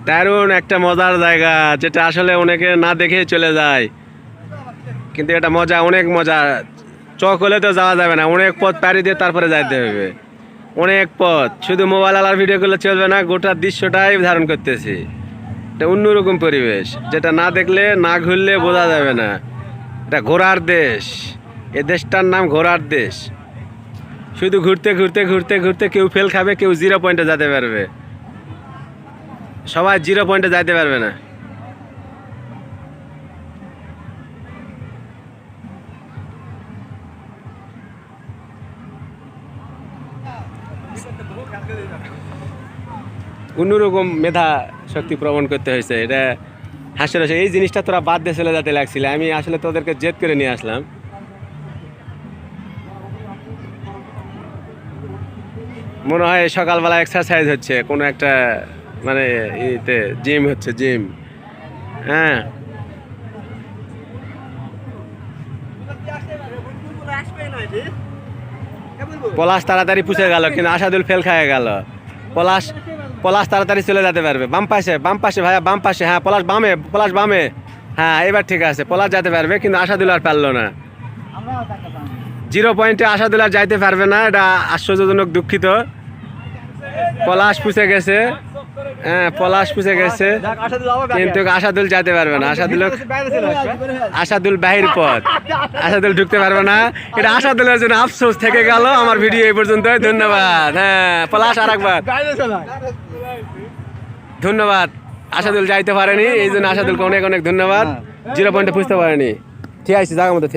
দারুণ একটা মজার জায়গা, যেটা আসলে অনেকে না দেখে চলে যায়, কিন্তু এটা মজা, অনেক মজা। চক হলে তো যাওয়া যাবে না, অনেক পথ পাড়ি দিয়ে তারপরে যাইতে হবে, অনেক পথ। শুধু মোবাইল আলার ভিডিও করলে চলবে না, গোটা দৃশ্যটাই ধারণ করতেছি। এটা অন্যরকম পরিবেশ, যেটা না দেখলে, না ঘুরলে বোঝা যাবে না। এটা ঘোরার দেশ, এই দেশটার নাম ঘোরার দেশ। শুধু ঘুরতে ঘুরতে ঘুরতে ঘুরতে কেউ ফেল খাবে, কেউ 0 পয়েন্টে যেতে পারবে, সবাই 0 পয়েন্টে যাইতে পারবে না। অন্যরকম মেধা শক্তি প্রমাণ করতে হয়েছে। এটা হাসির হাসি, এই জিনিসটা তোরা বাদ দিয়ে চলে যেতে লাগছিল, আমি আসলে তোদেরকে জেদ করে নিয়ে আসলাম। মনে হয় সকালবেলা এক্সারসাইজ হচ্ছে কোনো একটা, মানে ইতে জিম হচ্ছে, জিম। হ্যাঁ, পলাশ তাড়াতাড়ি পুষে গেল, কিন্তু আশাদুল ফেল খেয়ে গেল। পলাশ পলাশ তাড়াতাড়ি চলে যেতে পারবে। বাম পাশে, বাম পাশে ভাইয়া, বাম পাশে। হ্যাঁ, পলাশ বামে, পলাশ বামে। হ্যাঁ, এবার ঠিক আছে, পলাশ যেতে পারবে, কিন্তু আশাদুল আর পারলো না। 0 পয়েন্টে আশাদুল আর যাইতে পারবে না, এটা আশ্চর্যজনক, দুঃখিত। পলাশ পুষে গেছে, হ্যাঁ পলাশ পুষে গেছে, কিন্তু আশাদুল যেতে পারবে না। আশাদুল বাহির পথ, আশাদুল ঢুকতে পারবে না। এটা আশাদুলের জন্য আফসোস থেকে গেল। আমার ভিডিও এই পর্যন্ত, ধন্যবাদ। হ্যাঁ পলাশ, আর একবার ধন্যবাদ। আশাদুল যাইতে পারেনি, এই জন্য আশাদুলকে অনেক অনেক ধন্যবাদ। 0 পয়েন্টে পুষতে পারেনি। ঠিক আছে, জায়গা মতো।